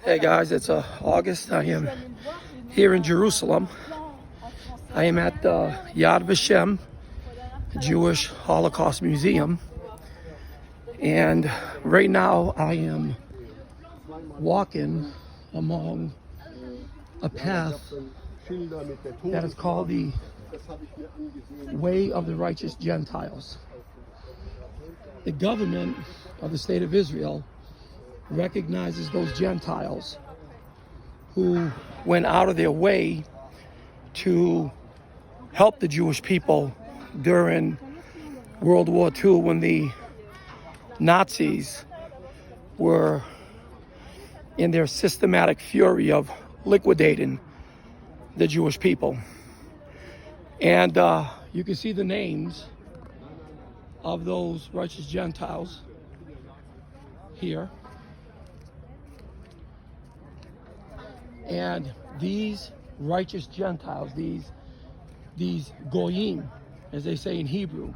Hey guys, it's August. I am here in Jerusalem. I am at the Yad VaShem Jewish Holocaust Museum. And right now I am walking along a path that is called the Way of the Righteous Gentiles. The government of the state of Israel recognizes those Gentiles who went out of their way to help the Jewish people during World War II when the Nazis were in their systematic fury of liquidating the Jewish people. And you can see the names of those righteous Gentiles here. And these righteous Gentiles, these goyim, as they say in Hebrew,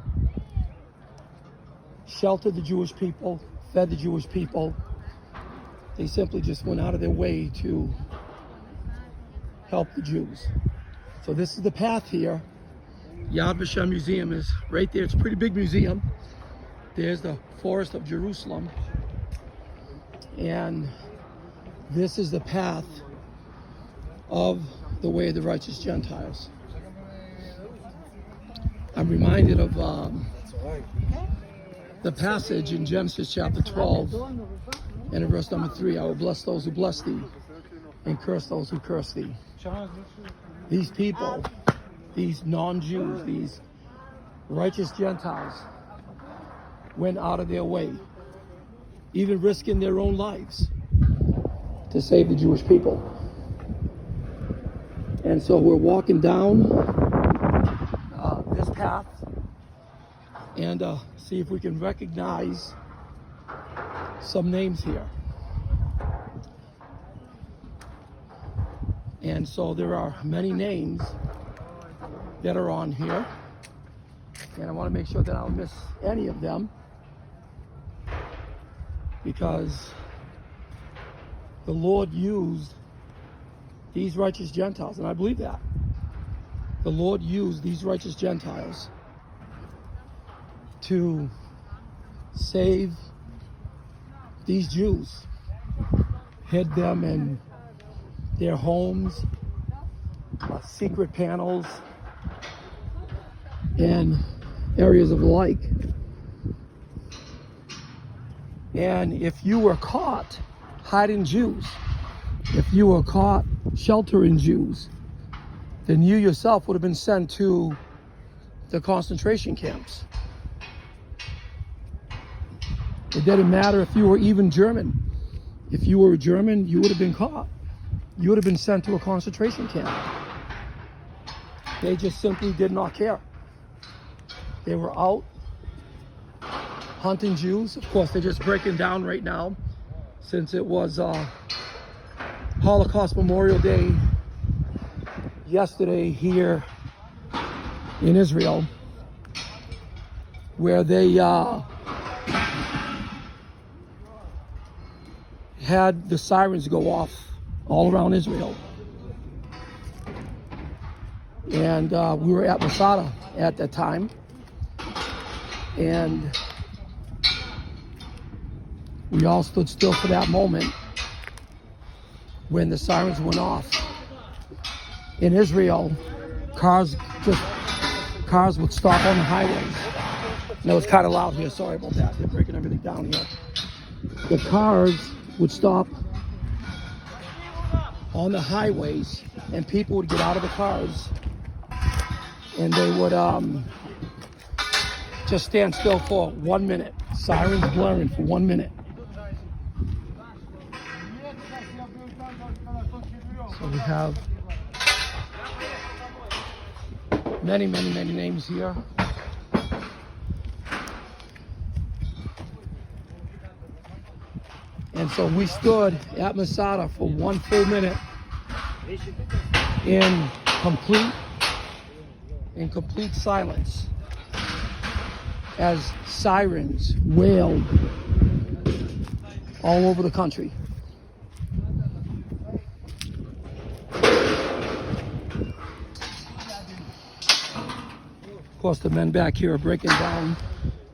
sheltered the Jewish people, fed the Jewish people. They simply just went out of their way to help the Jews. So this is the path here. Yad VaShem Museum is right there. It's a pretty big museum. There's the Forest of Jerusalem. And this is the path of the Way of the Righteous Gentiles. I'm reminded of the passage in Genesis chapter 12 and in verse number 3. I will bless those who bless thee and curse those who curse thee. These people, these non-Jews, these righteous Gentiles went out of their way, even risking their own lives to save the Jewish people. And so we're walking down this path and see if we can recognize some names here. And so there are many names that are on here, and I want to make sure that I don't miss any of them, because the Lord used these righteous Gentiles, and I believe that. The Lord used these righteous Gentiles to save these Jews, hid them in their homes, secret panels, and areas of the like. And if you were caught hiding Jews, if you were caught sheltering Jews, then you yourself would have been sent to the concentration camps. It didn't matter if you were even German. If you were German, you would have been caught. You would have been sent to a concentration camp. They just simply did not care. They were out hunting Jews. Of course, they're just breaking down right now, since it was Holocaust Memorial Day yesterday here in Israel, where they had the sirens go off all around Israel. And we were at Rosado at that time, and we all stood still for that moment when the sirens went off. In Israel, cars would stop on the highways. And it was kind of loud here, sorry about that. They're breaking everything down here. The cars would stop on the highways, and people would get out of the cars, and they would just stand still for 1 minute. Sirens blaring for 1 minute. So we have many names here. And so we stood at Masada for 1 full minute in complete silence as sirens wailed all over the country. Of course, the men back here are breaking down,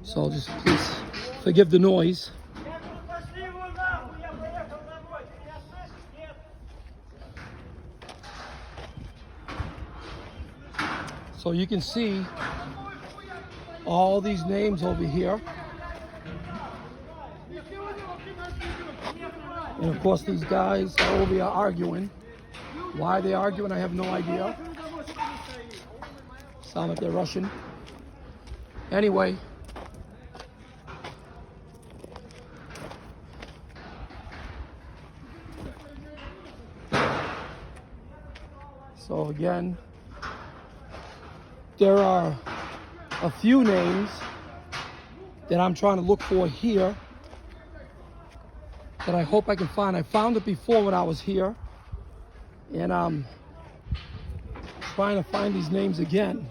so just please forgive the noise. So you can see all these names over here. And of course, these guys are over here arguing. Why they're arguing, I have no idea. Sound like they're Russian. Anyway. So again, there are a few names that I'm trying to look for here that I hope I can find. I found it before when I was here, and I'm trying to find these names again.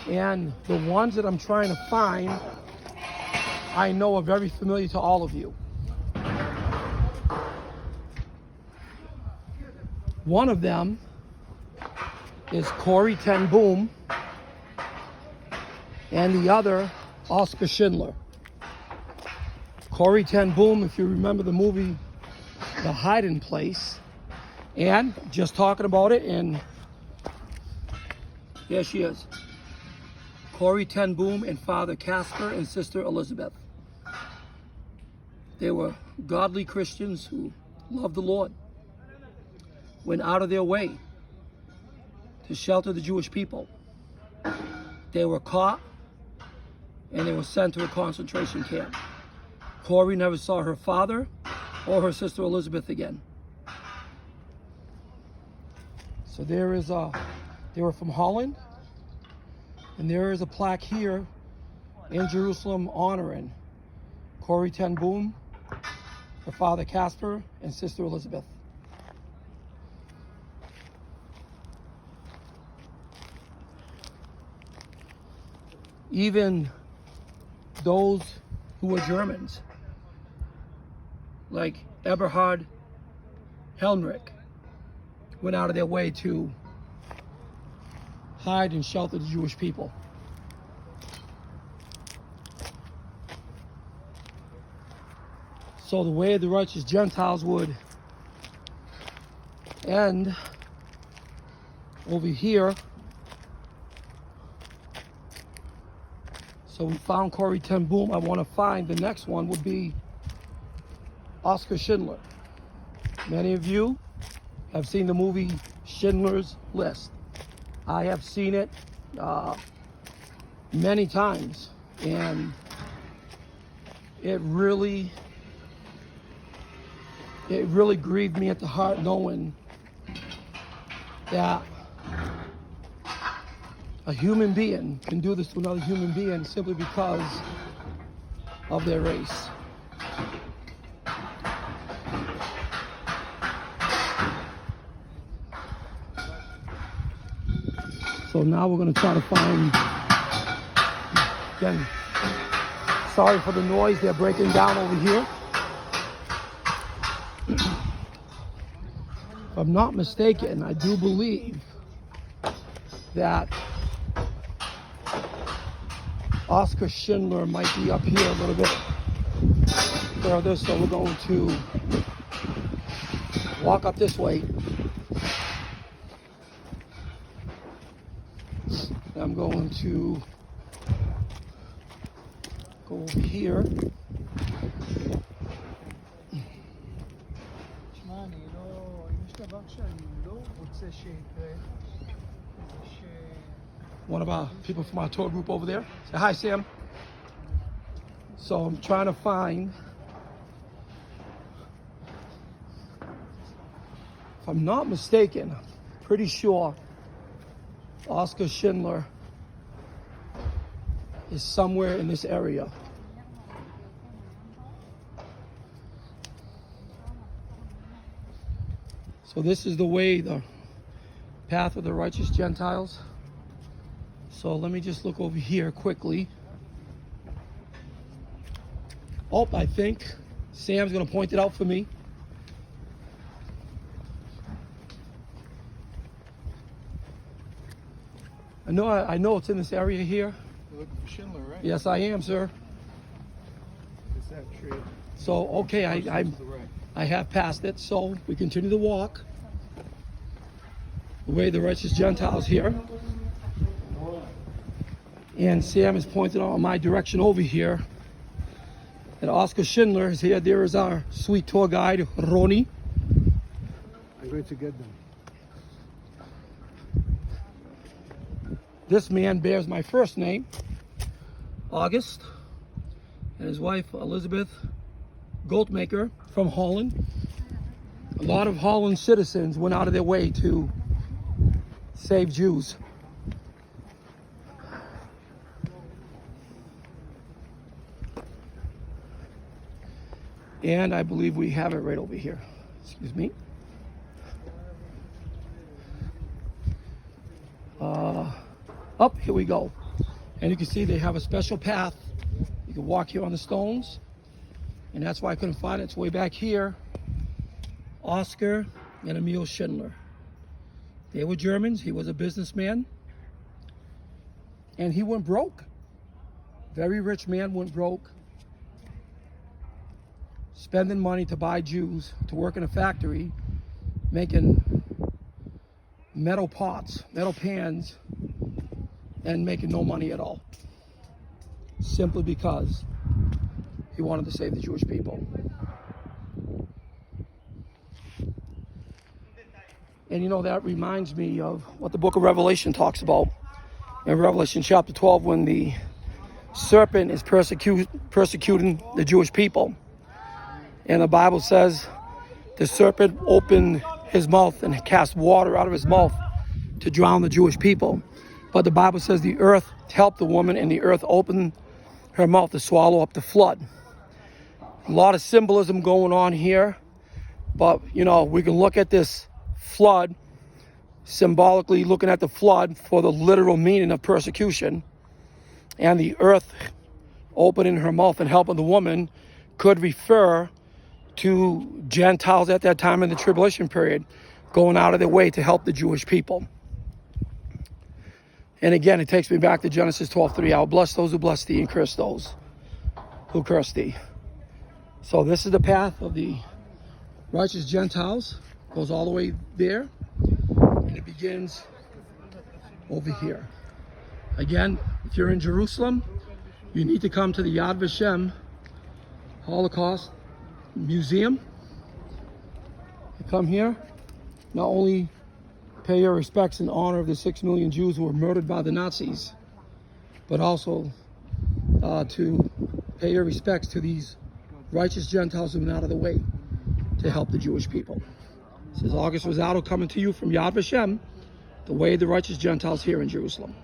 And the ones that I'm trying to find, I know are very familiar to all of you. One of them is Corrie ten Boom, and the other, Oscar Schindler. Corrie ten Boom, if you remember the movie The Hiding Place, and just talking about it, and there she is. Corrie ten Boom and Father Casper and Sister Elizabeth. They were godly Christians who loved the Lord, went out of their way to shelter the Jewish people. They were caught and they were sent to a concentration camp. Corrie never saw her father or her sister Elizabeth again. So they were from Holland, and there is a plaque here in Jerusalem honoring Corrie ten Boom, her father Casper, and sister Elizabeth. Even those who were Germans, like Eberhard Helmrich, went out of their way to hide and shelter the Jewish people. So the way the righteous Gentiles would end over here. So we found Corrie ten Boom. I want to find the next one would be Oscar Schindler. Many of you have seen the movie Schindler's List. I have seen it many times, and it really grieved me at the heart knowing that a human being can do this to another human being simply because of their race. So now we're going to try to find, again, sorry for the noise, they're breaking down over here. If I'm not mistaken, I do believe that Oscar Schindler might be up here a little bit further, so we're going to walk up this way. I'm going to go over here. One of our people from our tour group over there. Say hi, Sam. So I'm trying to find, if I'm not mistaken, I'm pretty sure Oscar Schindler is somewhere in this area. So this is the way, the path of the righteous Gentiles. So let me just look over here quickly. Oh, I think Sam's going to point it out for me. I know it's in this area here. You're looking for Schindler, right? Yes, I am, sir. It's that tree. So, okay, I have passed it. So we continue to walk the way the righteous Gentiles here. And Sam is pointing out my direction over here. And Oscar Schindler is here. There is our sweet tour guide, Roni. I'm going to get them. This man bears my first name, August, and his wife, Elizabeth Goldmaker from Holland. A lot of Holland citizens went out of their way to save Jews. And I believe we have it right over here. Excuse me. Up, here we go. And you can see they have a special path. You can walk here on the stones. And that's why I couldn't find it. It's way back here. Oscar and Emil Schindler. They were Germans. He was a businessman. And he went broke. Very rich man went broke. Spending money to buy Jews to work in a factory, making metal pots, metal pans, and making no money at all. Simply because he wanted to save the Jewish people. And you know, that reminds me of what the book of Revelation talks about. In Revelation chapter 12, when the serpent is persecuting the Jewish people. And the Bible says the serpent opened his mouth and cast water out of his mouth to drown the Jewish people. But the Bible says the earth helped the woman, and the earth opened her mouth to swallow up the flood. A lot of symbolism going on here. But, you know, we can look at this flood, symbolically looking at the flood for the literal meaning of persecution. And the earth opening her mouth and helping the woman could refer to Gentiles at that time in the tribulation period, going out of their way to help the Jewish people. And again, it takes me back to Genesis 12:3. I will bless those who bless thee and curse those who curse thee. So this is the path of the righteous Gentiles. Goes all the way there. And it begins over here. Again, if you're in Jerusalem, you need to come to the Yad VaShem Holocaust Museum. You come here, not only pay your respects in honor of the 6 million Jews who were murdered by the Nazis, but also to pay your respects to these righteous Gentiles who went out of the way to help the Jewish people. This is August Rosado coming to you from Yad VaShem, the way of the righteous Gentiles here in Jerusalem.